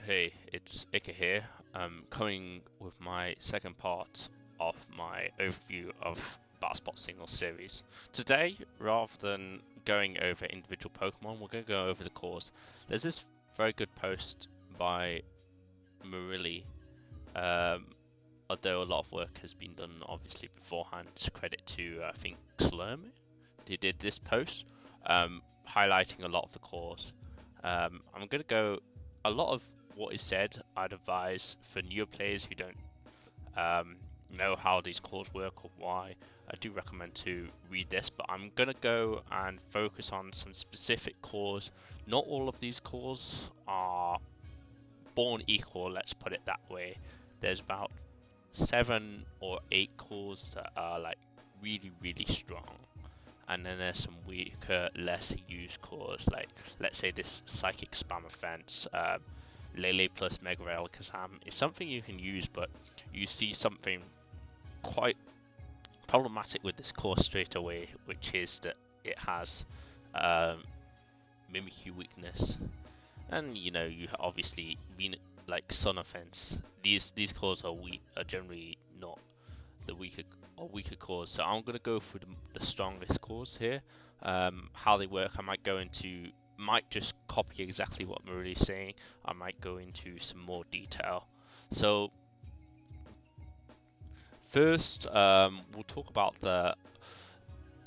Hey, it's Ika here. I'm coming with my second part of my overview of Battlespot Single Series. Today, rather than going over individual Pokemon, we're going to go over the cores. There's this very good post by Marilli, although a lot of work has been done obviously beforehand. Credit to, I think, Slurmy. They did this post highlighting a lot of the cores. I'm going to go a lot of what is said. I'd advise for newer players who don't know how these cores work or why. I do recommend to read this, but I'm going to go and focus on some specific cores. Not all of these cores are born equal, let's put it that way. There's about 7 or 8 cores that are like really strong, and then there's some weaker, lesser used cores, like let's say this Psychic Spam Offense, Lele plus Mega Alakazam is something you can use, but you see something quite problematic with this core straight away, which is that it has Mimikyu weakness, and you obviously like Sun Offense. These cores are generally not the weaker cores. So I'm going to go through the strongest cores here. How they work, I might just copy exactly what Marilli's saying. I might go into some more detail. So first, we'll talk about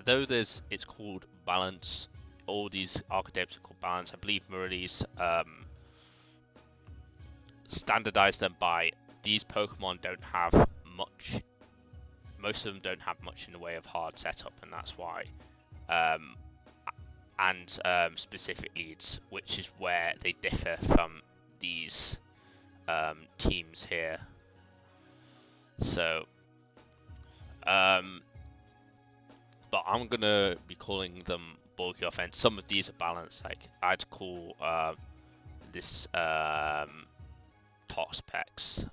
it's called balance. All these archetypes are called balance. I believe Marilli's standardized them by these Pokemon don't have much. Most of them don't have much in the way of hard setup, and that's why. Specific leads, which is where they differ from these teams here. So, but I'm gonna be calling them bulky offense. Some of these are balanced. Like I'd call this Toxapex,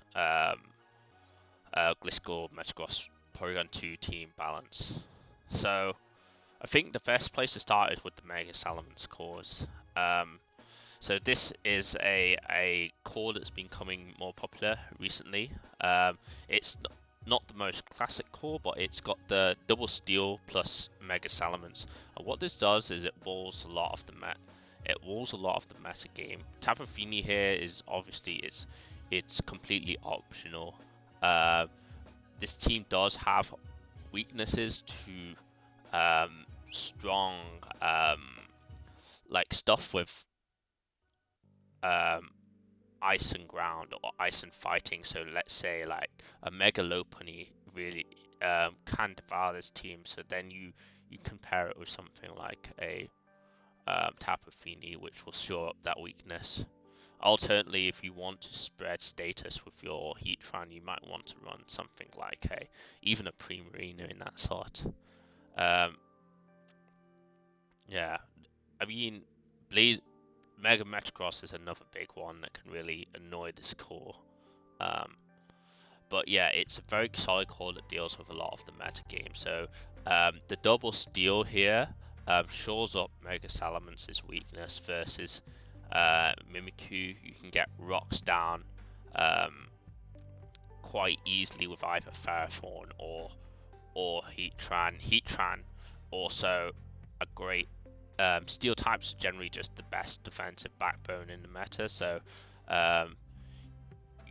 Gliscor, Metagross, Porygon 2 team balance. So I think the best place to start is with the Mega Salamence cores. So this is a core that's been becoming more popular recently. It's not the most classic core, but it's got the double steel plus Mega Salamence. And what this does is it walls a lot of the meta game. Tapu Fini here is obviously it's completely optional. This team does have weaknesses to strong like stuff with ice and ground or ice and fighting. So let's say like a Mega Lopunny really can devour this team. So then you compare it with something like a Tapu Fini, which will shore up that weakness. Alternately, if you want to spread status with your Heatran, you might want to run something like even a Primarina in that sort. Yeah, I mean, Mega Metagross is another big one that can really annoy this core. But yeah, it's a very solid core that deals with a lot of the meta game. So the double steel here shores up Mega Salamence's weakness versus Mimikyu. You can get rocks down quite easily with either Ferrothorn or Heatran. Heatran also a great steel types are generally just the best defensive backbone in the meta. So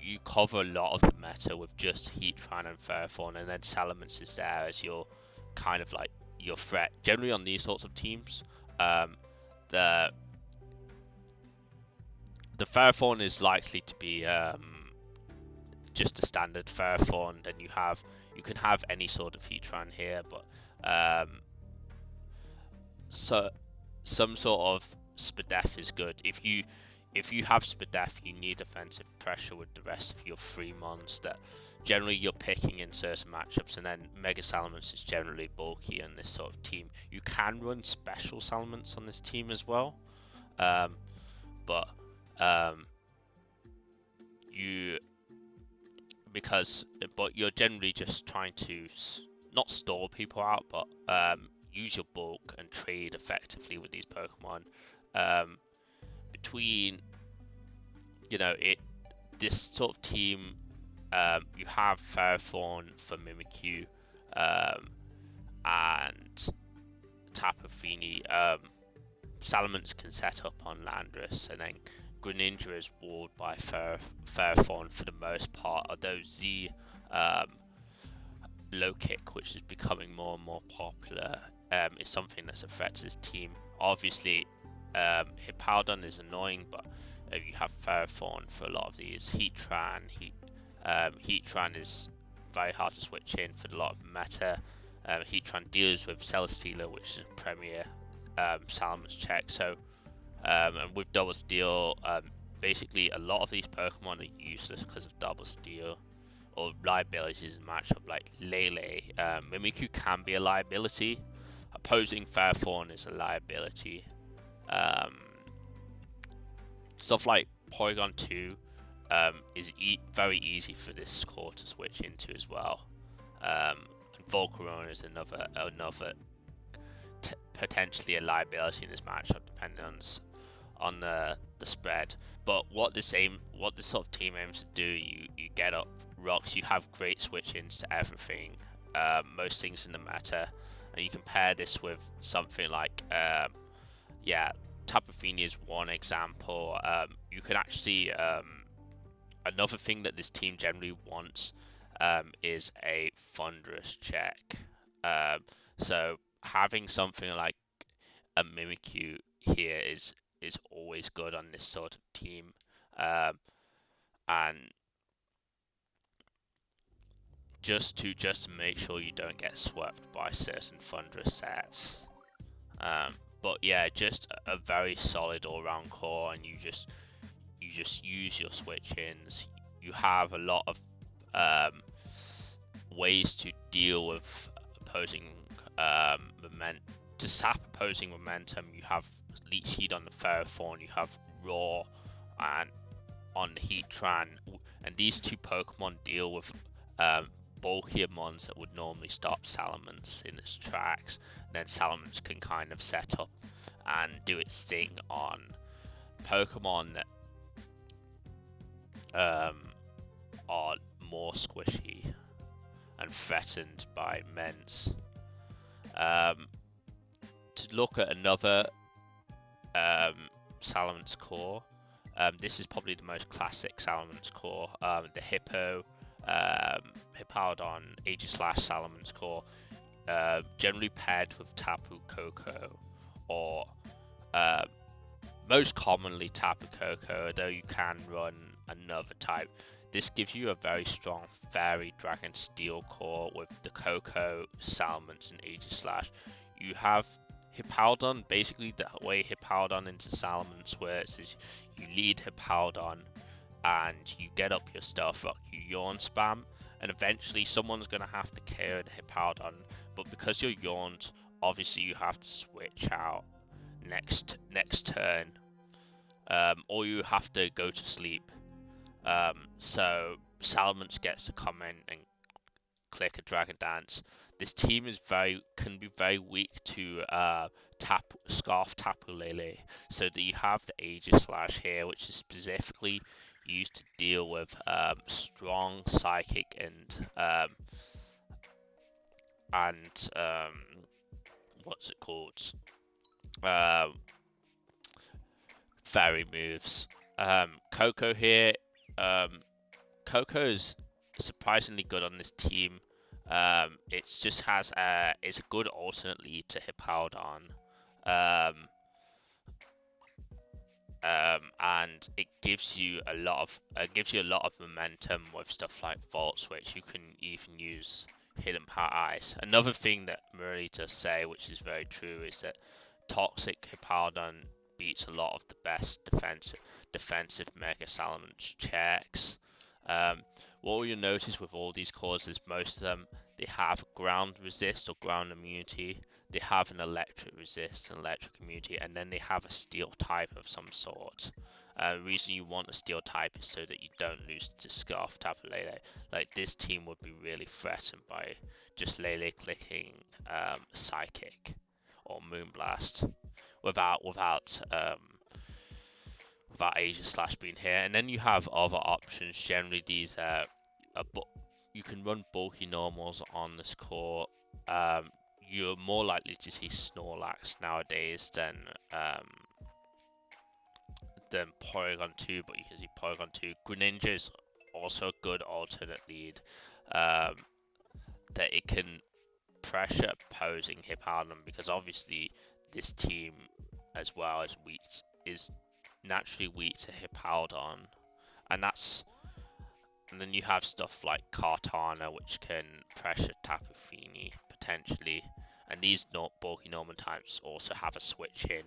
you cover a lot of the meta with just Heatran and Ferrothorn, and then Salamence is there as your kind of like your threat. Generally on these sorts of teams, the Ferrothorn is likely to be just a standard Ferrothorn. Then you can have any sort of Heatran here, but so some sort of Spadef is good. If you have Spadef, you need offensive pressure with the rest of your free mons that generally you're picking in certain matchups, and then Mega Salamence is generally bulky in this sort of team. You can run special Salamence on this team as well, but you're generally just trying to not stall people out, but use your bulk and trade effectively with these Pokemon. Between this sort of team, you have Ferrothorn for Mimikyu, and Tapu Fini. Salamence can set up on Landorus, and then Greninja is walled by Ferrothorn for the most part, although Z low kick, which is becoming more and more popular, is something that's a threat to this team. Obviously, Hippowdon is annoying, but you have Ferrothorn for a lot of these. Heatran is very hard to switch in for a lot of meta. Heatran deals with Celesteela, which is a premier Salamence check. So, and with Double Steel, basically a lot of these Pokemon are useless because of Double Steel or liabilities in matchup like Lele. Mimikyu can be a liability. Opposing Ferrothorn is a liability. Stuff like Porygon 2 is very easy for this core to switch into as well. And Volcarona is another potentially a liability in this matchup, depending on the spread. But what this sort of team aims to do, you get up rocks, you have great switch-ins to everything, most things in the meta, and you compare this with something like Tapu Fini is one example. You can actually another thing that this team generally wants is a Thunderous check. So having something like a Mimikyu here is always good on this sort of team, and just to make sure you don't get swept by certain Thunderous sets. But yeah, just a very solid all-round core, and you just use your switch-ins. You have a lot of ways to deal with opposing to sap opposing momentum. You have Leech Seed on the Ferrothorn, you have Roar and on the Heatran, and these two Pokemon deal with bulkier mons that would normally stop Salamence in its tracks, and then Salamence can kind of set up and do its thing on Pokemon that are more squishy and threatened by Ments. To look at another Salamence core, this is probably the most classic Salamence core, the Hippowdon Aegislash Salamence core, generally paired with Tapu Koko, or most commonly Tapu Koko, though you can run another type. This gives you a very strong Fairy Dragon Steel core with the Koko, Salamence, and Aegislash. You have Hippowdon, basically the way Hippowdon into Salamence works is you lead Hippowdon and you get up your Stealth Rock, you Yawn spam, and eventually someone's going to have to KO the Hippowdon, but because you're Yawned, obviously you have to switch out next turn, or you have to go to sleep. So Salamence gets to come in and click a Dragon Dance. This team can be very weak to Scarf Tapu Lele, so that you have the Aegislash here, which is specifically used to deal with strong Psychic and what's it called? Fairy moves. Koko here. Koko is surprisingly good on this team. It just has it's a good alternate lead to Hippowdon, and it gives you a lot of momentum with stuff like Volt Switch. You can even use Hidden Power Ice. Another thing that Murray does say, which is very true, is that Toxic Hippowdon beats a lot of the best defensive Mega Salamence checks. What you'll notice with all these cores is most of them, they have ground resist or ground immunity, they have an electric resist and electric immunity, and then they have a steel type of some sort. The reason you want a steel type is so that you don't lose to Scarf Tapu Lele. Like, this team would be really threatened by just Lele clicking Psychic or Moonblast without without Asia Slash being here. And then you have other options. Generally, these you can run bulky normals on this core. You're more likely to see Snorlax nowadays than Porygon 2, but you can see Porygon 2. Greninja is also a good alternate lead that it can pressure opposing Hippowdon, because obviously this team as well as is naturally weak to Hippowdon, and then you have stuff like Kartana, which can pressure Tapu Fini potentially, and these bulky Norman types also have a switch in,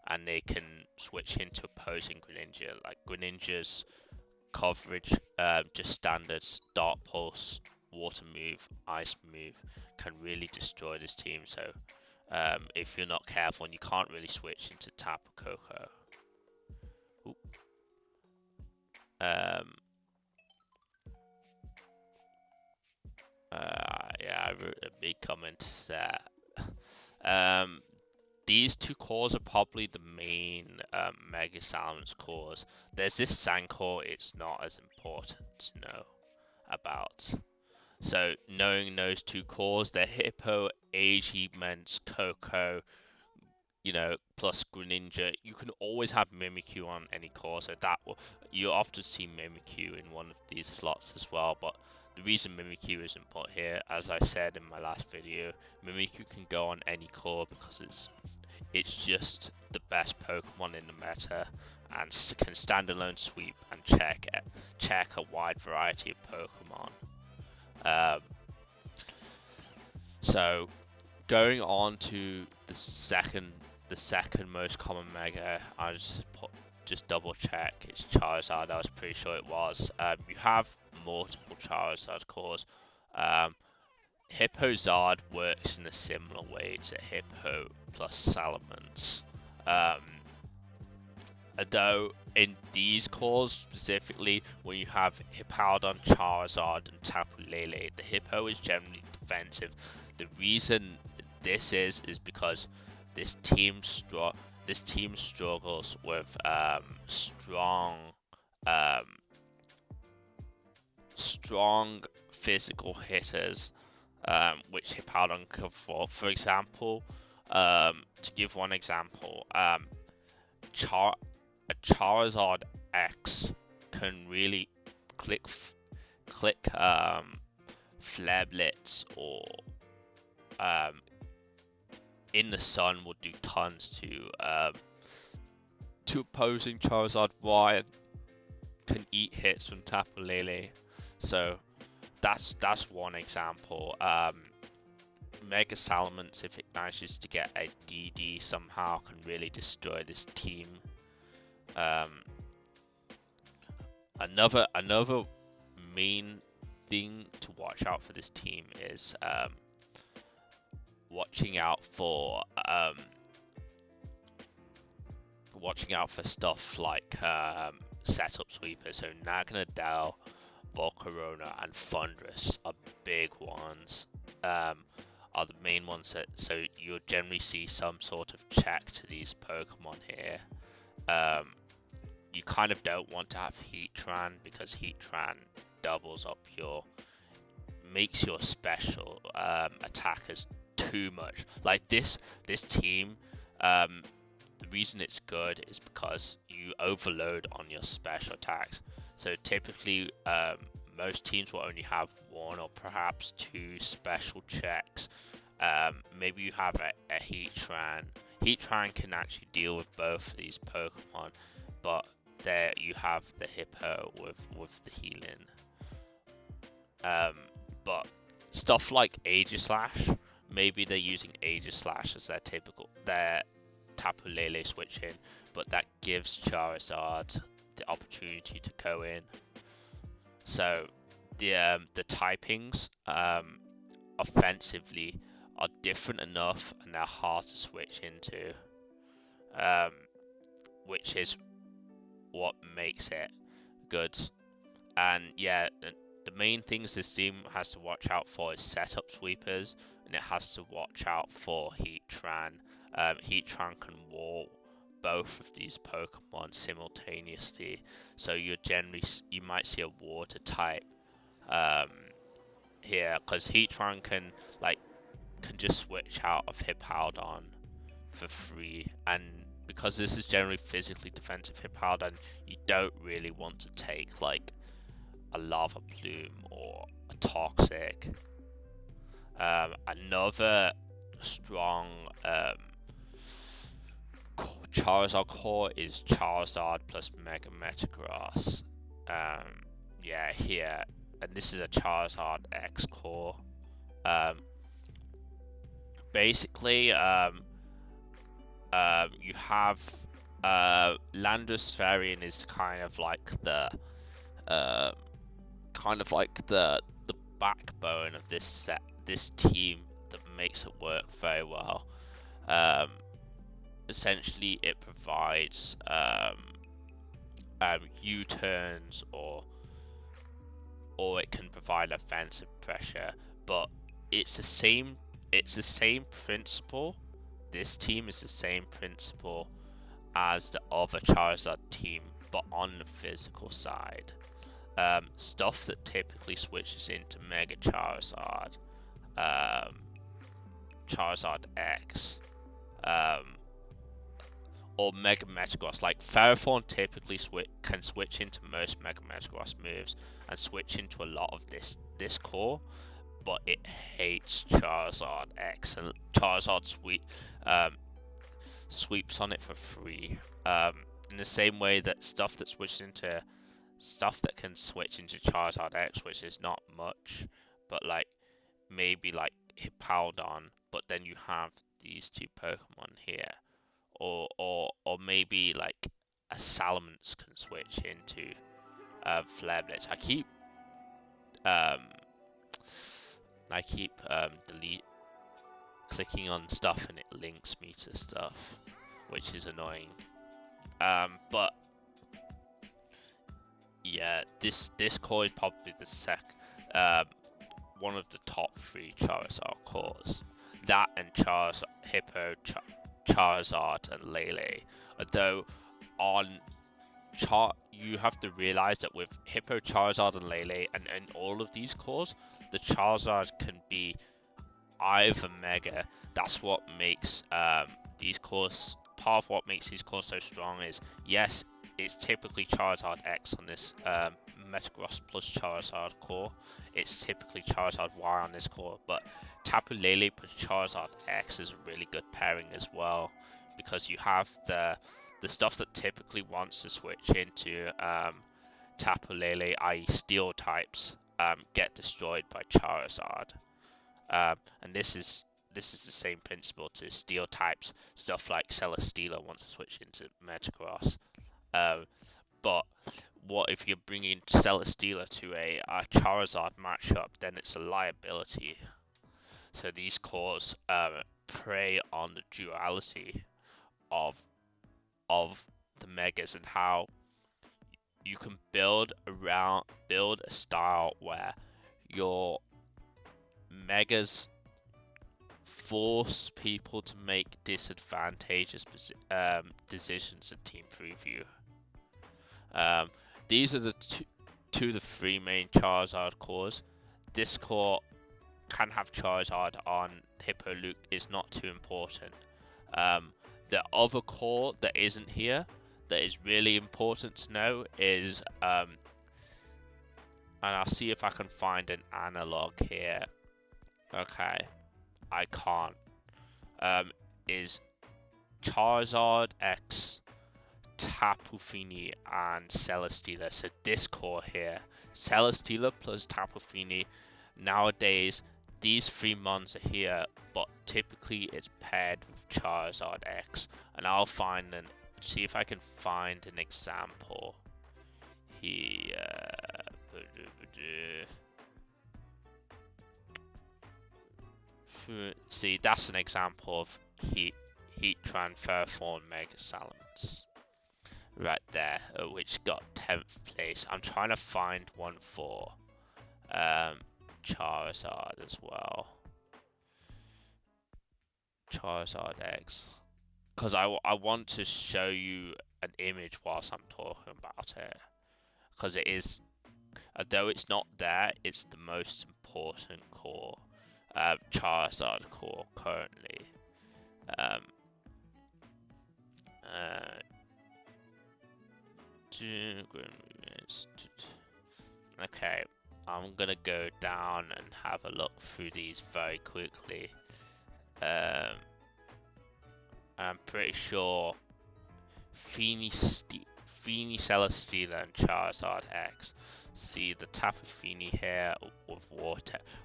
and they can switch into opposing Greninja. Like Greninja's coverage, just standards, Dark Pulse, Water move, Ice move, can really destroy this team. So if you're not careful, and you can't really switch into Tapu Koko. Yeah, I wrote a big comment there. These two cores are probably the main Mega Salamence cores. There's this Sand core, it's not as important to know about. So knowing those two cores, they're Hippo, Agiments, Koko, plus Greninja. You can always have Mimikyu on any core, so you often see Mimikyu in one of these slots as well. But the reason Mimikyu isn't put here, as I said in my last video, Mimikyu can go on any core because it's just the best Pokemon in the meta, and can standalone sweep and check a wide variety of Pokemon. So going on to the second most common Mega, I just double check, it's Charizard. I was pretty sure it was. You have multiple Charizard cores. Hippozard works in a similar way to Hippo plus Salamence. Though in these cores specifically, when you have Hippowdon, Charizard, and Tapu Lele, the Hippo is generally defensive. The reason this is because this team struggles with strong physical hitters, which Hippowdon can fall. For example, to give one example, a Charizard X can really click Flare Blitz, or in the sun will do tons to opposing Charizard Y, can eat hits from Tapu Lele. So that's one example. Mega Salamence, if it manages to get a DD somehow, can really destroy this team. Another main thing to watch out for this team is watching out for stuff like setup sweepers. So Naganadel, Volcarona, and Thundurus are big ones. Are the main ones so you'll generally see some sort of check to these Pokemon here. You kind of don't want to have Heatran, because Heatran makes your special attackers too much. Like this team, the reason it's good is because you overload on your special attacks. So typically, most teams will only have one or perhaps two special checks. Maybe you have a Heatran. Heatran can actually deal with both of these Pokemon, but there you have the Hippo with the healing. But stuff like Aegislash, maybe they're using Aegislash as their Tapu Lele switch in, but that gives Charizard the opportunity to go in. So the typings offensively are different enough, and they're hard to switch into, which is what makes it good. And yeah, the main things this team has to watch out for is setup sweepers, and it has to watch out for Heatran. Heatran can wall both of these Pokemon simultaneously. So you might see a water type here, because Heatran can just switch out of Hippowdon for free, and because this is generally physically defensive Hippowdon, you don't really want to take like a Lava Plume or a Toxic. Another strong Charizard core is Charizard plus Mega Metagross. Yeah, here, and this is a Charizard X core. Basically, you have Landorus Varian is kind of like the backbone of this team that makes it work very well. Essentially, it provides U-turns, or it can provide offensive pressure, but it's the same principle. This team is the same principle as the other Charizard team, but on the physical side. Stuff that typically switches into Mega Charizard, Charizard X, or Mega Metagross. Like Ferrothorn typically can switch into most Mega Metagross moves and switch into a lot of this core, but it hates Charizard X, and Charizard sweeps on it for free. In the same way that stuff that can switch into Charizard X, which is not much, but like maybe like Hippowdon, but then you have these two Pokemon here, or maybe like a Salamence can switch into Flare Blitz. I keep clicking on stuff and it links me to stuff, which is annoying. But yeah, this core is probably one of the top 3 Charizard cores. That and Hippo, Charizard, and Lele. Although you have to realize that with Hippo, Charizard, and Lele, and all of these cores, the Charizard can be either Mega. That's what makes these cores. Part of what makes these cores so strong is, yes, it's typically Charizard X on this Metagross plus Charizard core. It's typically Charizard Y on this core, but Tapu Lele plus Charizard X is a really good pairing as well, because you have the stuff that typically wants to switch into Tapu Lele, i.e. Steel types, get destroyed by Charizard. And this is the same principle to Steel types. Stuff like Celesteela wants to switch into Metagross. But what if you're bringing Celesteela to a Charizard matchup? Then it's a liability. So these cores prey on the duality of the Megas, and how you can build a style where your Megas force people to make disadvantageous decisions at Team Preview. These are the two of the 3 main Charizard cores. This core can have Charizard on Hippo Luke, is not too important. The other core that isn't here, that is really important to know, is and I'll see if I can find an analog here. Okay, I can't. Is Charizard X, Tapu Fini, and Celesteela. So this core here, Celesteela plus Tapu Fini. Nowadays, these 3 mons are here, but typically it's paired with Charizard X, and I'll see if I can find an example here. See, that's an example of Heatran Ferrothorn Mega Salamence right there, which got 10th place. I'm trying to find one for Charizard as well. Charizard X. because I want to show you an image whilst I'm talking about it, because it is, although it's not there, it's the most important core, Charizard core currently. Um, uh, okay, I'm gonna go down and have a look through these very quickly. I'm pretty sure Feeny Celesteela and Charizard X. See the Tapu Fini here with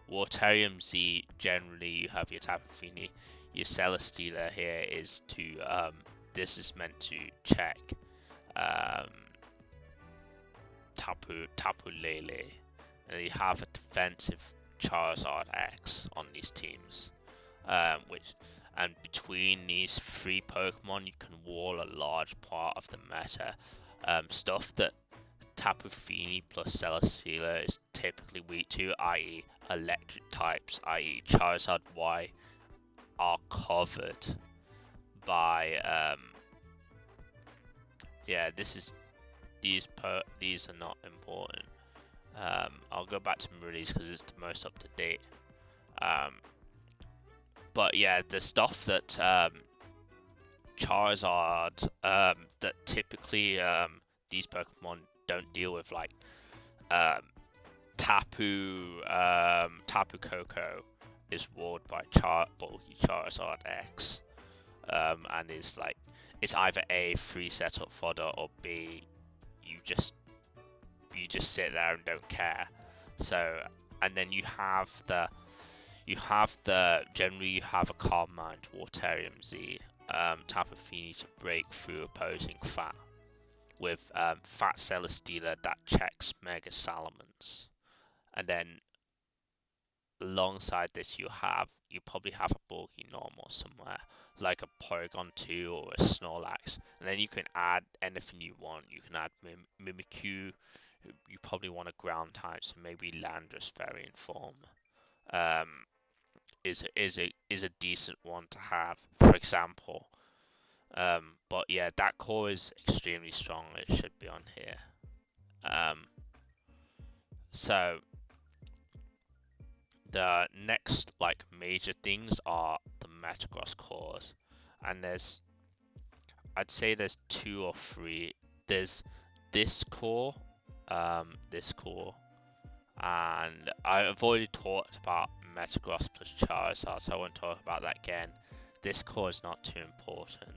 Waterium Z. Generally, you have your Tapu Fini. Your Celesteela here is to this is meant to check Tapu Lele, and you have a defensive Charizard X on these teams, and between these three Pokemon, you can wall a large part of the meta. Stuff that Tapu Fini plus Celesteela is typically weak to, i.e. electric types, i.e. Charizard Y, are covered by these are not important. I'll go back to Meridies because it's the most up to date. But yeah, the stuff that Charizard that typically these Pokemon don't deal with, like Tapu Koko is walled by bulky Charizard X, and is like, it's either A, free setup fodder, or B, you just sit there and don't care. So, and then you have the generally you have a Calm Mind, Waterium Z, Tapu Fini to break through opposing Fat, with Fat Celesteela that checks Mega Salamence, and then alongside this you probably have a bulky normal somewhere, like a Porygon 2 or a Snorlax, and then you can add anything you want. You can add Mimikyu. You probably want a ground type, so maybe Landorus variant form is a decent one to have, for example. But yeah, that core is extremely strong. It should be on here. So the next like major things are the Metagross cores, and I'd say there's 2 or 3. There's this core, and I've already talked about Metagross plus Charizard, so I won't talk about that again. This core is not too important.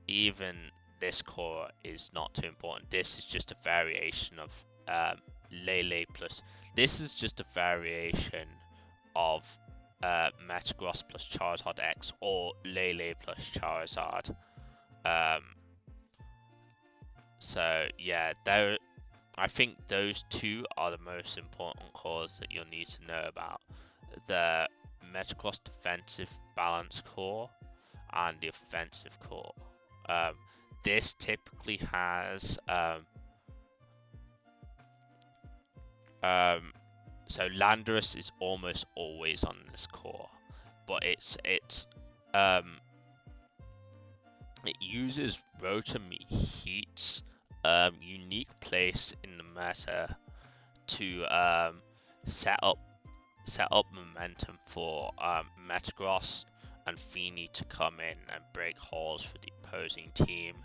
Even this core is not too important. This is just a variation of Lele plus. This is just a variation of Metagross plus Charizard X, or Lele plus Charizard. So yeah, I think those 2 are the most important cores that you'll need to know about. The Metagross defensive balance core and the offensive core. This typically has so Landorus is almost always on this core, but it uses Rotom Heat's unique place in the meta to set up momentum for Metagross and Fini to come in and break holes for the opposing team.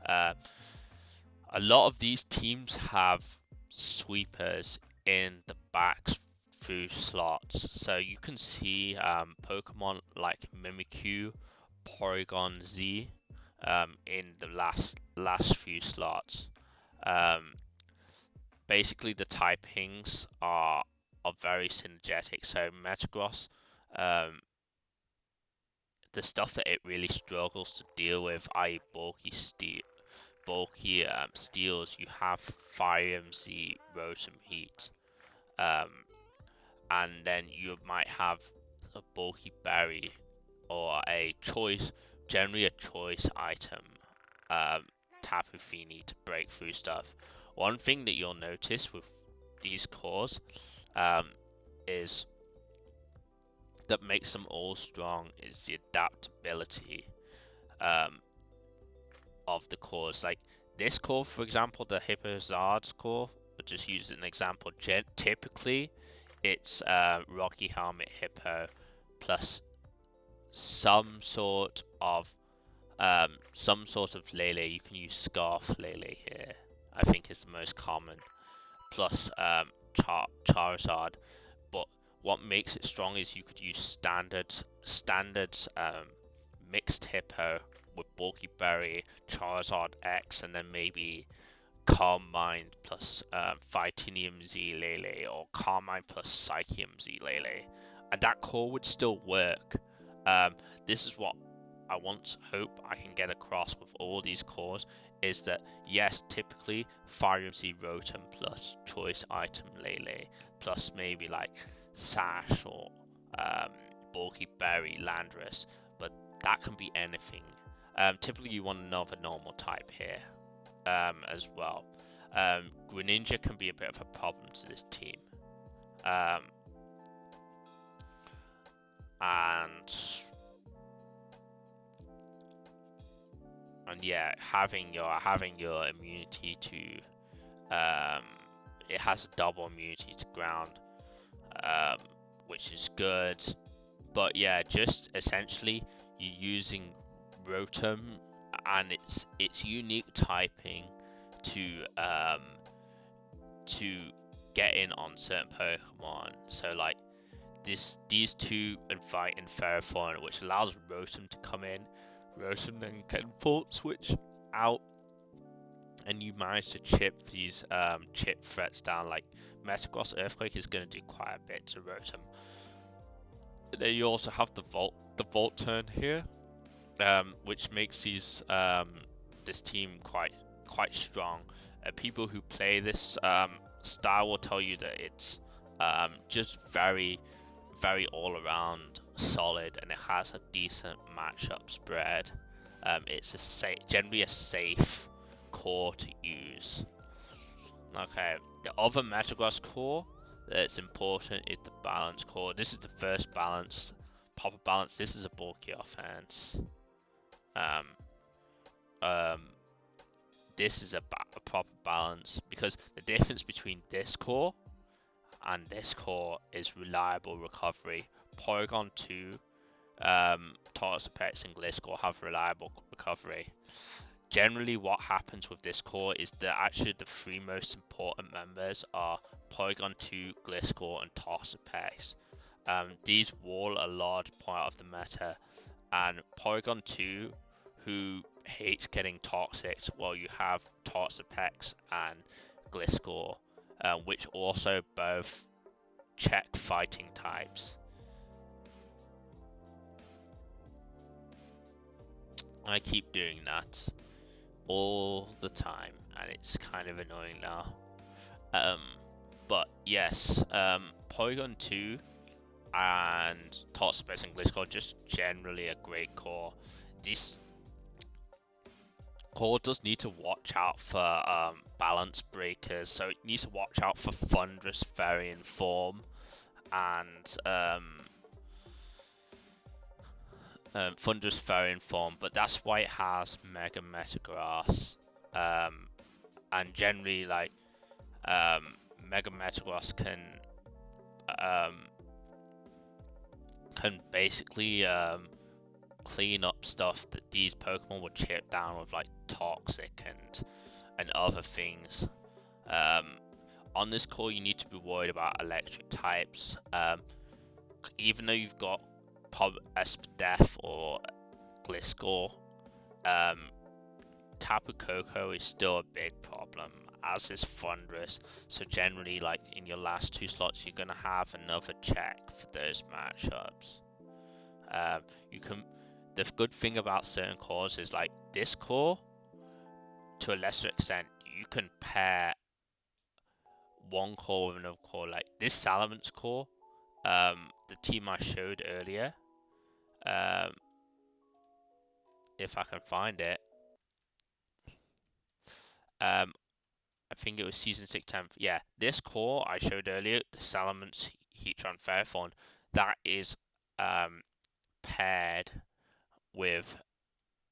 A lot of these teams have sweepers in the backs through slots, so you can see Pokemon like Mimikyu, Porygon Z in the last few slots. Basically, the typings are very synergetic. So Metagross, the stuff that it really struggles to deal with, i.e. bulky steals, you have Fire MZ, Rotom Heat, and then you might have a bulky berry or a choice, generally a choice item, Tapu Fini to break through stuff. One thing that you'll notice with these cores is that makes them all strong is the adaptability um, of the cores. Like this core, for example, the Hippozard's core, I'll just use an example. Typically, it's Rocky Helmet Hippo plus some sort of Lele. You can use Scarf Lele here. I think is the most common. Plus Charizard. But what makes it strong is you could use standard mixed Hippo with Bulky Berry, Charizard X, and then maybe Calm Mind plus Fightinium Z Lele, or Calm Mind plus Psychium Z Lele, and that core would still work. This is what I hope I can get across with all these cores, is that yes, typically Fire Z Rotom plus Choice Item Lele plus maybe like Sash or Bulky Berry Landorus, but that can be anything. Typically you want another normal type here as well. Greninja can be a bit of a problem to this team. And yeah, having your immunity to it has a double immunity to ground, which is good. But yeah, just essentially you're using Rotom and its unique typing to get in on certain Pokemon. So like these two invite in Ferrothorn, which allows Rotom to come in. Rotom then can Volt Switch out, and you manage to chip these chip threats down. Like Metagross Earthquake is going to do quite a bit to Rotom. Then you also have the Volt turn here, which makes these this team quite strong. People who play this style will tell you that it's just very all around solid, and it has a decent matchup spread. It's generally a safe core to use. Okay, the other Metagross core that's important is the balance core. This is the first balance, proper balance. This is a bulky offense. This is a proper balance, because the difference between this core and this core is reliable recovery. Porygon 2, Toxapex and Gliscor have reliable recovery. Generally what happens with this core is that actually the three most important members are Porygon 2, Gliscor and Toxapex. These wall a large part of the meta, and Porygon 2, who hates getting toxic, while you have Toxapex and Gliscor, which also both check fighting types. I keep doing that all the time, and it's kind of annoying now. But yes, Porygon 2 and Toxapex and Gliscor just generally a great core. This core does need to watch out for balance breakers, so it needs to watch out for Thunderous Variant Form and Thunderous Variant Form, but that's why it has Mega Metagross, and generally like Mega Metagross can basically clean up stuff that these Pokemon would chip down with, like Toxic and other things. On this core, you need to be worried about electric types. Even though you've got Espadef or Gliscor, Tapu Koko is still a big problem, as is Thunderous. So generally, like in your last two slots, you're gonna have another check for those matchups. The good thing about certain cores is like this core, to a lesser extent, you can pair one core with another core. Like this Salamence core, the team I showed earlier, if I can find it, I think it was Season 6 10th. Yeah, this core I showed earlier, the Salamence Heatran Ferrothorn, that is paired with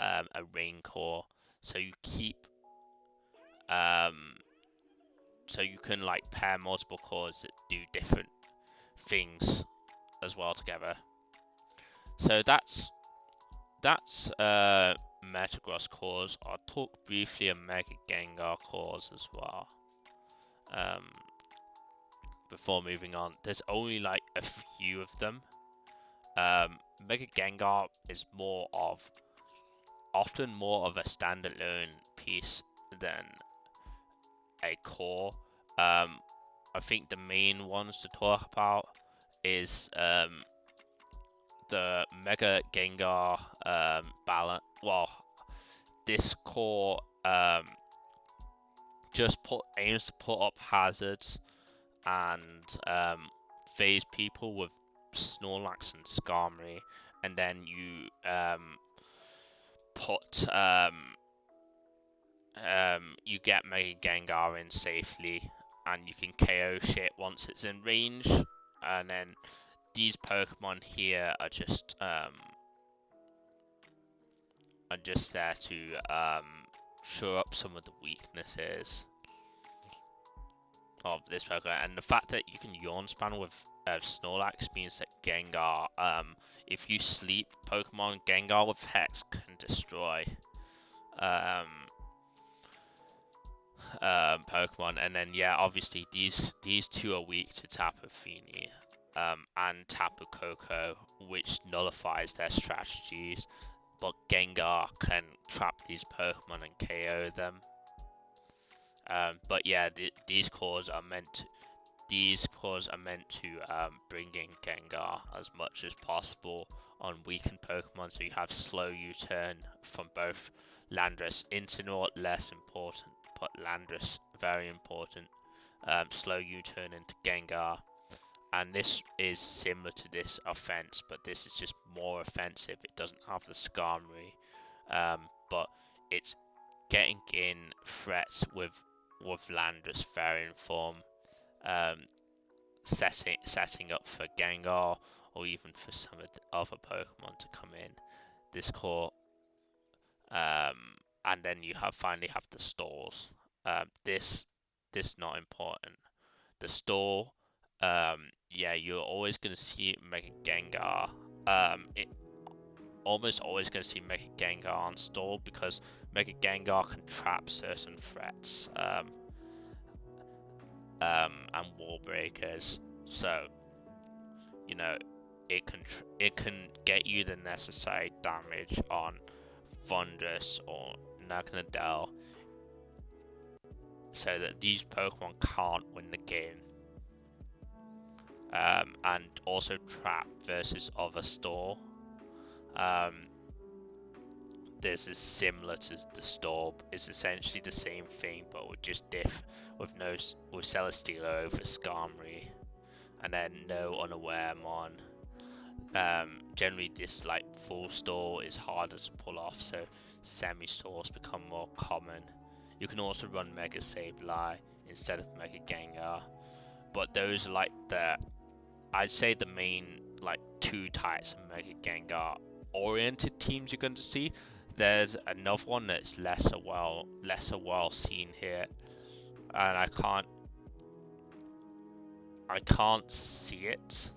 a rain core, so you keep so you can like pair multiple cores that do different things as well together. So that's Metagross cores. I'll talk briefly on Mega Gengar cores as well. Before moving on, there's only like a few of them. Mega Gengar is often more of a standalone piece than a core. I think the main ones to talk about is the Mega Gengar balance. Well, this core just aims to put up hazards and phase people with Snorlax and Skarmory, and then you you get Mega Gengar in safely, and you can KO shit once it's in range. And then these Pokemon here are just there to show up some of the weaknesses of this Pokemon, and the fact that you can Yawn Span with Snorlax means that Gengar, if you sleep Pokemon, Gengar with Hex can destroy Pokemon. And then yeah, obviously these two are weak to Tapu Fini and Tapu Koko, which nullifies their strategies. But Gengar can trap these Pokemon and KO them. But yeah, these cores are meant to bring in Gengar as much as possible on weakened Pokemon. So you have slow U-turn from both Landorus. Incineroar less important, but Landorus very important. Slow U-turn into Gengar. And this is similar to this offense, but this is just more offensive. It doesn't have the Skarmory, but it's getting in threats with Landorus Fairy form, setting up for Gengar or even for some of the other Pokemon to come in this core. And then you finally have the stalls. This not important. The stall, yeah, you're always gonna see Mega Gengar. Almost always going to see Mega Gengar on stall because Mega Gengar can trap certain threats and wall breakers. So you know it can get you the necessary damage on Thundurus or Naganadel, so that these Pokemon can't win the game. And also trap versus other stall. This is similar to the Storm. It's essentially the same thing, but with just with Celesteela over Skarmory, and then no Unaware Mon. Generally, this like full stall is harder to pull off, so semi-stalls become more common. You can also run Mega Sableye instead of Mega Gengar, but those are like I'd say the main like two types of Mega Gengar oriented teams you're going to see. There's another one that's lesser well seen here, and I can't see it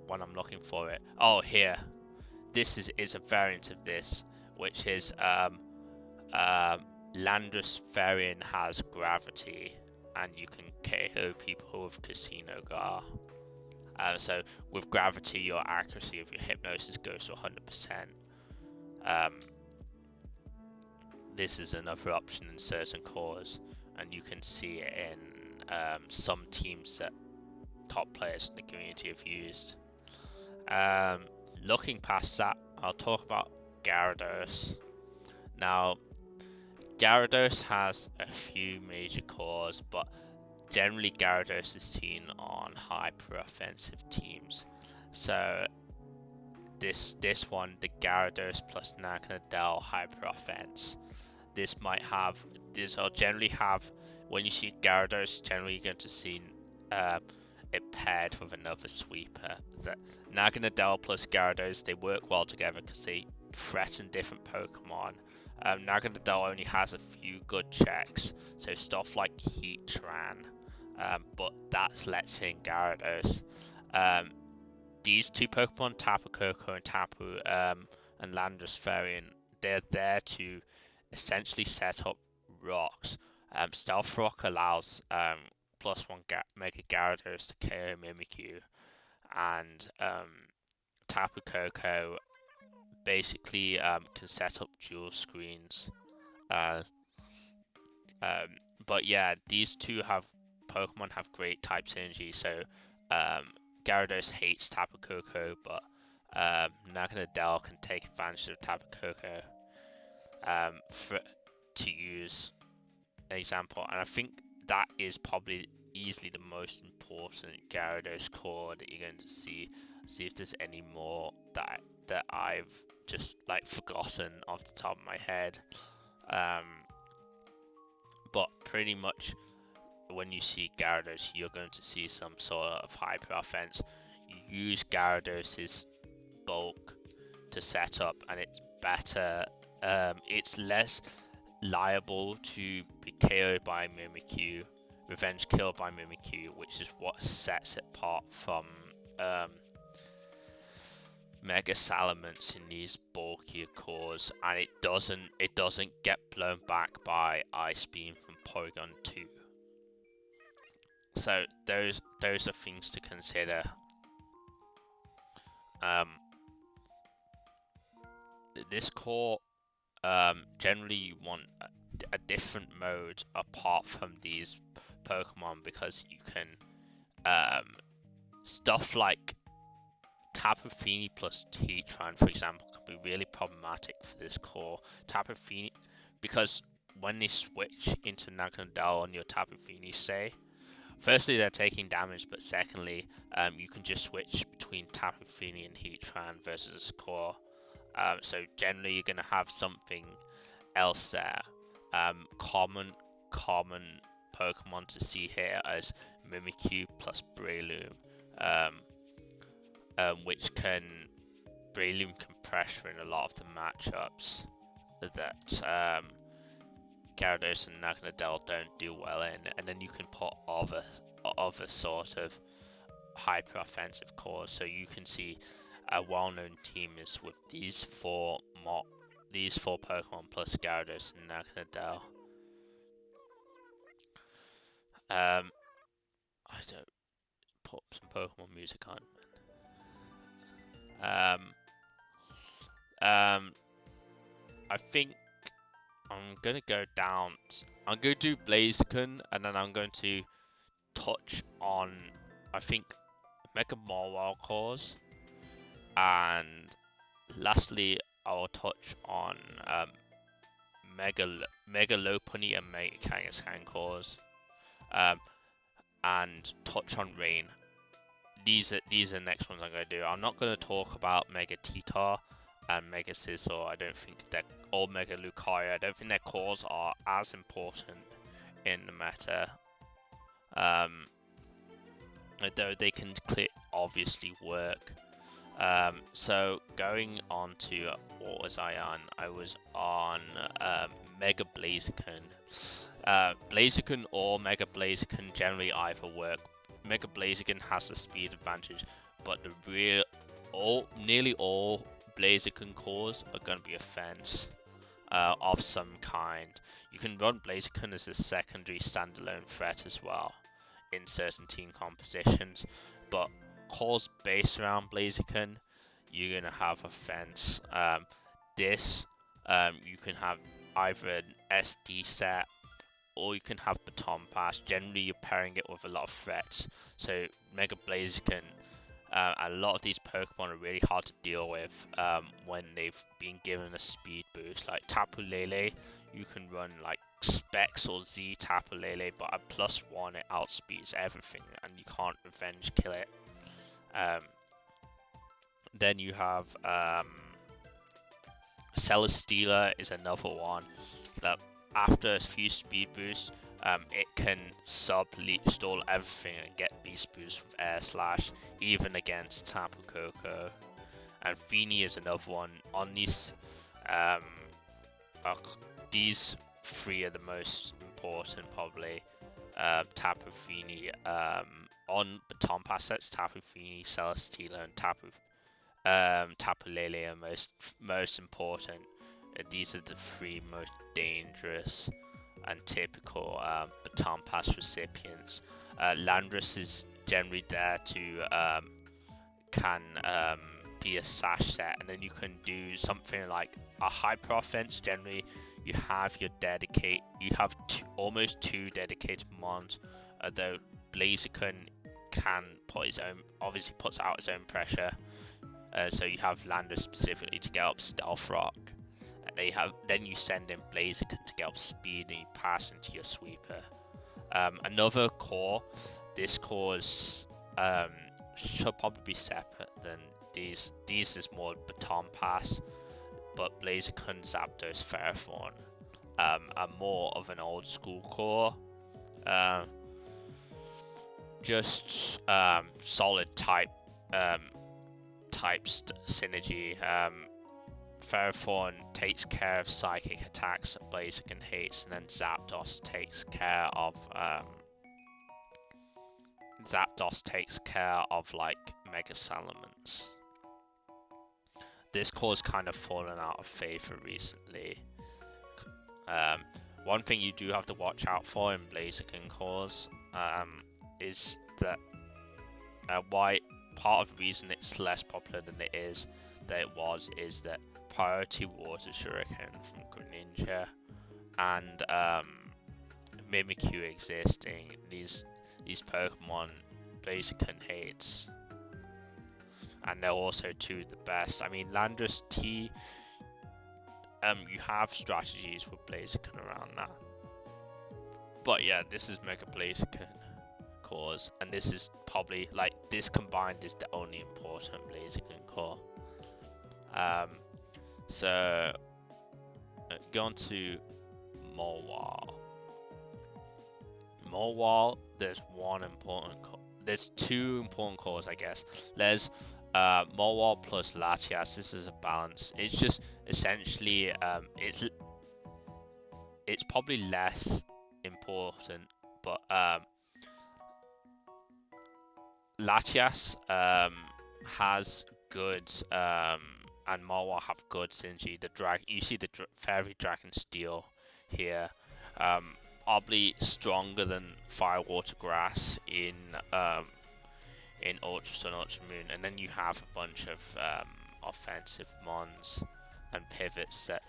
when I'm looking for it. Oh, here. This is a variant of this, which is Landorus Varian has gravity, and you can KO people with Casino Gar. So with gravity, your accuracy of your hypnosis goes to 100%. This is another option in certain cores, and you can see it in some teams that top players in the community have used. Looking past that, I'll talk about Gyarados. Now, Gyarados has a few major cores, but generally Gyarados is seen on hyper-offensive teams. So this one, the Gyarados plus Naganadel hyper offense. This will generally have, when you see Gyarados, generally you're going to see it paired with another sweeper. That Naganadel plus Gyarados, they work well together because they threaten different Pokemon. Naganadel only has a few good checks, so stuff like Heatran, but that lets in Gyarados. These two Pokemon, Tapu Koko and Tapu and Landorus Variant, they're there to essentially set up rocks. Stealth Rock allows +1 Mega Gyarados to KO Mimikyu, and Tapu Koko basically can set up dual screens. But yeah, these two Pokemon have great type synergy. So Gyarados hates Tapu Koko, but Naganadel can take advantage of Tapu Koko to use an example. And I think that is probably easily the most important Gyarados core that you're going to see. See if there's any more that I've just like forgotten off the top of my head. But pretty much when you see Gyarados, you're going to see some sort of hyper offense. You use Gyarados' bulk to set up, and it's better. It's less liable to be KO'd by Mimikyu, revenge killed by Mimikyu, which is what sets it apart from Mega Salamence in these bulkier cores, and it doesn't get blown back by Ice Beam from Porygon 2. So those are things to consider. This core, generally you want a different mode apart from these Pokemon, because you can stuff like Tapu Fini plus Heatran, for example, can be really problematic for this core. Tapu Fini, because when they switch into Naganadel on your Tapu Fini, say, firstly they're taking damage, but secondly, you can just switch between Tapu Fini and Heatran versus core. So generally you're gonna have something else there. Common Pokemon to see here as Mimikyu plus Breloom. Which Breloom can pressure in a lot of the matchups that Gyarados and Naganadel don't do well in, and then you can put other sort of hyper offensive cores. So you can see a well-known team is with these four Pokemon plus Gyarados and Naganadel. I don't put some Pokemon music on. I think I'm gonna go down. I'm gonna do Blaziken, and then I'm going to touch on, I think, Mega Mawile cores, and lastly I will touch on Mega Lopunny and Mega Kangaskhan cores, and touch on Rain. These are the next ones I'm going to do. I'm not going to talk about Mega Titar and Mega Scizor. I don't think they're, or Mega Lucario. I don't think their cores are as important in the meta. Though they can obviously work. So going on to what was I on? I was on Mega Blaziken. Blaziken or Mega Blaziken generally either work. Mega Blaziken has the speed advantage, but nearly all Blaziken cores are going to be a fence of some kind. You can run Blaziken as a secondary standalone threat as well in certain team compositions, but cores based around Blaziken, you're going to have a fence. You can have either an SD set, or you can have Baton Pass. Generally, you're pairing it with a lot of threats. So Mega Blaziken, a lot of these Pokemon are really hard to deal with when they've been given a speed boost. Like Tapu Lele, you can run like Specs or Z Tapu Lele, but at +1 it outspeeds everything, and you can't revenge kill it. Then you have Celesteela is another one that after a few speed boosts, it can sub-leech stall everything and get beast boost with air slash, even against Tapu Koko. And Feeny is another one. On these three are the most important probably. Tapu Fini, on Baton Pass, that's Tapu Fini, Celesteela, and Tapu Lele are most important. These are the three most dangerous and typical Baton Pass recipients. Landorus is generally there to be a sash set, and then you can do something like a hyper offense. Generally, you have almost two dedicated mons, although Blaziken can put his own, obviously puts out his own pressure. So you have Landorus specifically to get up Stealth Rock. Then you send in Blaziken to get up speed, and you pass into your sweeper. Another core. This core should probably be separate than these. These is more Baton Pass, but Blaziken, Zapdos, Ferrothorn are more of an old school core. Just solid type synergy. Ferrothorn takes care of psychic attacks that Blaziken hates, and then Zapdos takes care of like Mega Salamence. This core's kind of fallen out of favor recently. One thing you do have to watch out for in Blaziken cores is that why part of the reason it's less popular than it was is that Priority Water Shuriken from Greninja and Mimikyu existing. These Pokemon Blaziken hates, and they're also two of the best. I mean, Landorus T, you have strategies with Blaziken around that. But yeah, this is Mega Blaziken cores, and this is probably, like, this combined is the only important Blaziken core. So, go on to Mawile. Mawile, there's two important cores, I guess. There's Mawile plus Latias. This is a balance. It's just essentially it's probably less important, but Latias has good and Mawile have good synergy. You see the Fairy Dragon Steel here, probably stronger than Fire Water Grass in Ultra Sun, Ultra Moon, and then you have a bunch of offensive mons and pivots that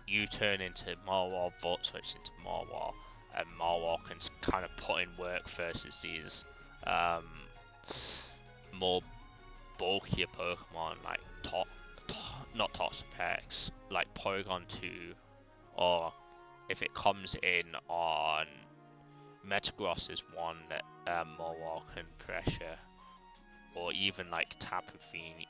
you turn into Mawile, Volt Switch into Mawile, and Mawile can kind of put in work versus these more bulkier Pokemon like not Toxapex, like Porygon 2, or if it comes in on Metagross is one that Mawile can pressure, or even like Tapu Fini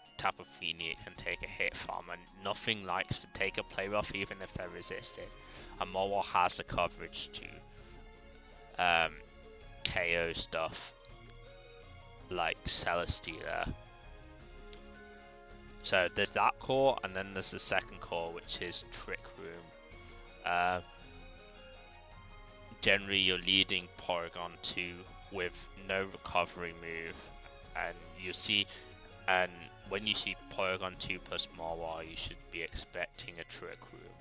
it can take a hit from, and nothing likes to take a play rough even if they're resisted, and Mawile has the coverage to KO stuff like Celesteela. So there's that core, and then there's the second core, which is Trick Room. Generally, you're leading Porygon 2 with no recovery move, and when you see Porygon 2 plus Mawile, you should be expecting a Trick Room.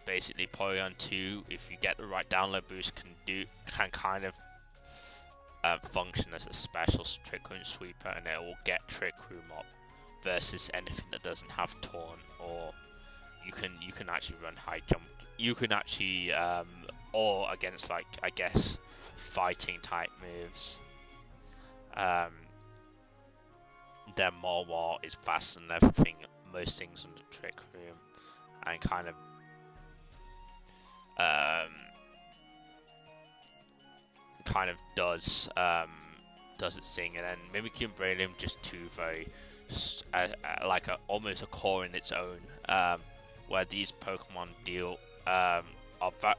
Basically, Porygon 2, if you get the right download boost, can kind of function as a special Trick Room sweeper, and it will get Trick Room up versus anything that doesn't have Taunt, or you can actually run high jump. You can actually or against, like, I guess, fighting type moves. Then Mawile is faster than everything, most things on the Trick Room, and kind of does its thing. And then Mimikyu and Breloom, just two very almost a core in its own. where these Pokemon deal are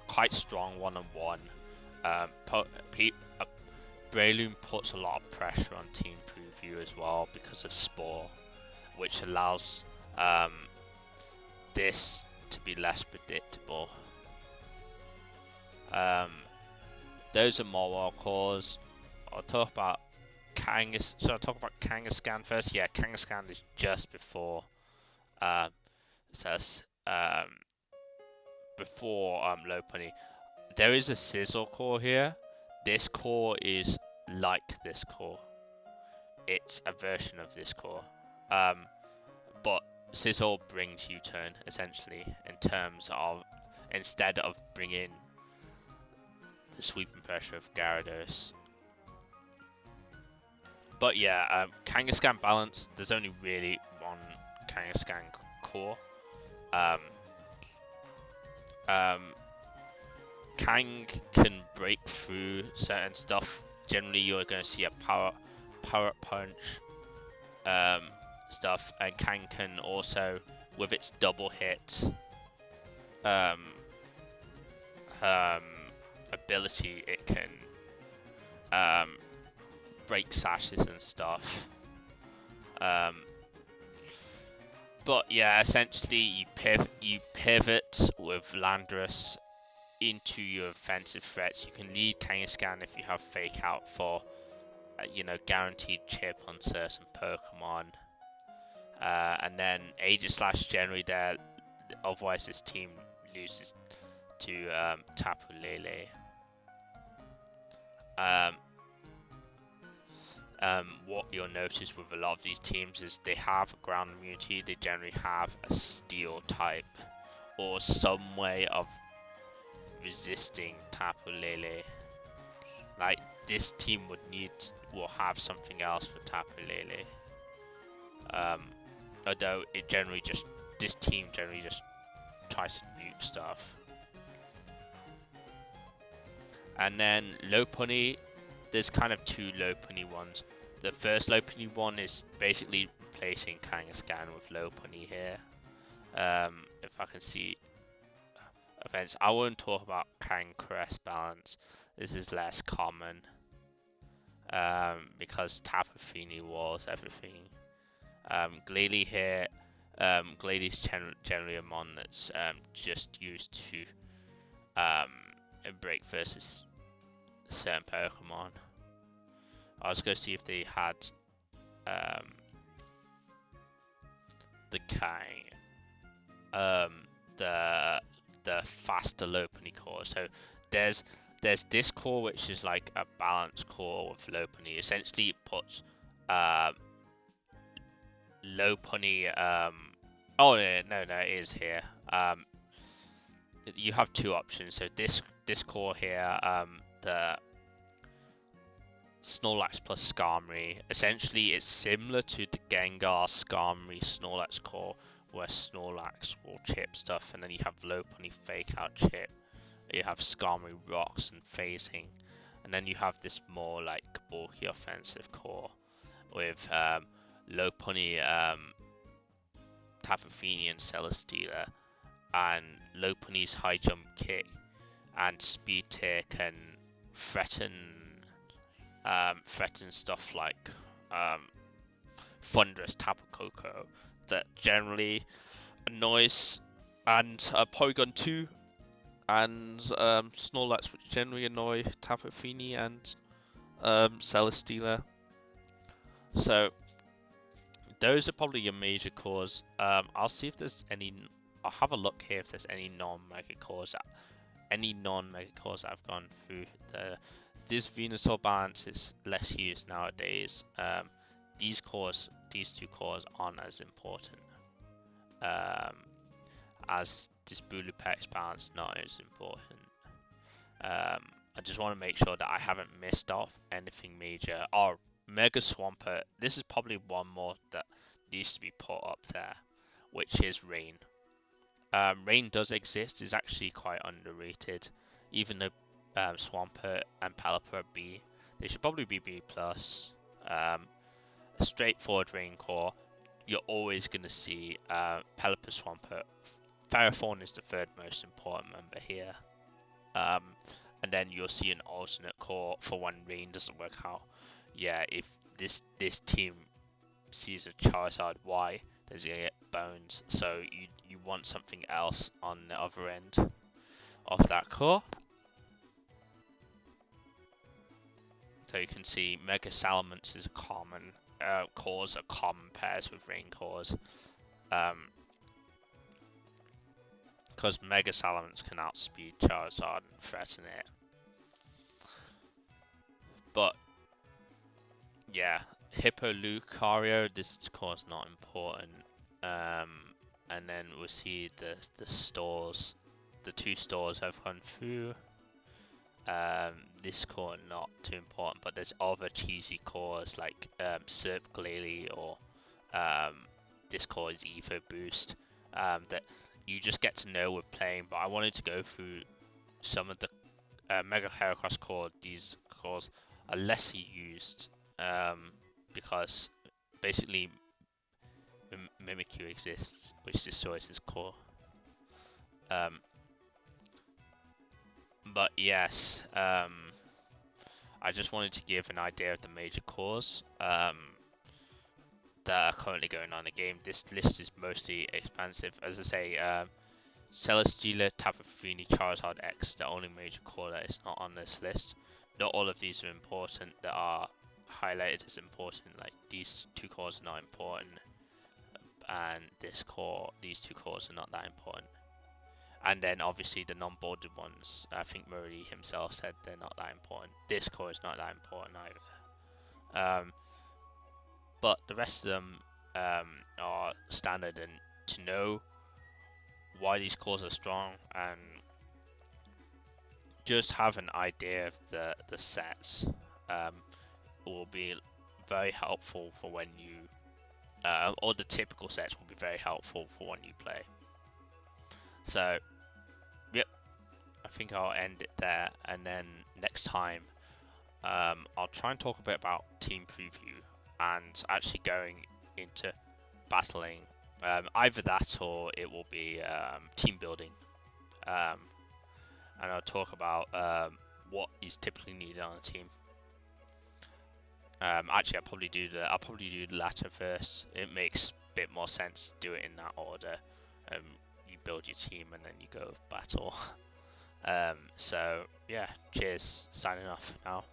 quite strong one-on-one. Breloom puts a lot of pressure on Team Preview as well because of Spore, which allows this to be less predictable. Those are more wild cores. I'll talk about Kangaskhan first. Yeah, Kangaskhan is just before before Lopunny. There is a Sizzle core here. This core is like this core. It's a version of this core. But Sizzle brings U-turn essentially in terms of instead of bringing the sweeping pressure of Gyarados. But yeah, Kangaskhan balance. There's only really one Kangaskhan core. Kang can break through certain stuff. Generally, you're going to see a power punch stuff, and Kang can also, with its double hit ability, it can break sashes and stuff. But yeah, essentially you pivot with Landorus into your offensive threats. You can lead Kangaskhan if you have Fake Out for guaranteed chip on certain Pokemon. And then Aegislash generally there, otherwise this team loses to Tapu Lele. What you'll notice with a lot of these teams is they have a ground immunity. They generally have a steel type or some way of resisting Tapu Lele. Like this team will have something else for Tapu Lele. Although this team generally just tries to nuke stuff. And then Lopunny, there's kind of two Lopunny ones. The first Lopunny one is basically replacing Kangaskhan with Lopunny here. If I can see events, I won't talk about Kang Caress balance. This is less common because Tapu Fini was everything. Glalie here, Glalie's generally a mon that's just used to break versus certain Pokemon. I was going to see if they had the Kang, the faster Lopunny core. So there's this core which is like a balanced core with Lopunny. Essentially, it puts Lopunny. Oh no, it is here. You have two options. So this core here, the Snorlax plus Skarmory. Essentially, it's similar to the Gengar, Skarmory, Snorlax core, where Snorlax will chip stuff, and then you have Lopunny Fake Out chip. You have Skarmory Rocks and phasing, and then you have this more like bulky offensive core with Lopunny, Tapu Fini, and Celesteela, and Lopunny's high jump kick and speed tier can threaten stuff like Thunderous Tapu Koko that generally annoys, and Porygon 2 and Snorlax, which generally annoy Tapu Fini and Celesteela. So those are probably your major cores. I'll see if there's any. I'll have a look here if there's any non-mega cores. Any non-mega cores that I've gone through. This Venusaur balance is less used nowadays. These two cores aren't as important. As this Bulupex balance not as important. I just want to make sure that I haven't missed off anything major. Oh, Mega Swampert. This is probably one more that needs to be put up there, which is Rain. Rain does exist, is actually quite underrated, even though Swampert and Pelipper are B. They should probably be B+. A straightforward Rain core, you're always going to see Pelipper Swampert Ferrothorn is the third most important member here. And then you'll see an alternate core for when rain doesn't work out. Yeah, if this team sees a Charizard Y, they're gonna get bones. So you want something else on the other end of that core. So you can see Mega Salamence is a common cores are common pairs with rain cores. Because Mega Salamence can outspeed Charizard and threaten it. But yeah, Hippo Lucario, this core is not important. And then we'll see the stores, the 2 stores have gone through. This core not too important, but there's other cheesy cores like Serp Glalie or this core is Evo Boost that you just get to know with playing. But I wanted to go through some of the Mega Heracross core. These cores are less used because basically Mimikyu exists, which destroys this core. But yes, I just wanted to give an idea of the major cores that are currently going on in the game. This list is mostly expansive. As I say, Celesteela, Tapu Fini, Charizard X, the only major core that is not on this list. Not all of these are important that are highlighted as important, like these 2 cores are not important, and this core, these 2 cores are not that important. And then obviously the non-bordered ones, I think Murray himself said they're not that important. This core is not that important either. But the rest of them are standard, and to know why these cores are strong and just have an idea of the sets will be very helpful for when you, or the typical sets will be very helpful for when you play. So, yep, I think I'll end it there, and then next time I'll try and talk a bit about team preview and actually going into battling. Either that or it will be team building, and I'll talk about what is typically needed on a team. Actually, I'll probably do the latter first. It makes a bit more sense to do it in that order. You build your team and then you go battle. So yeah, cheers. Signing off now.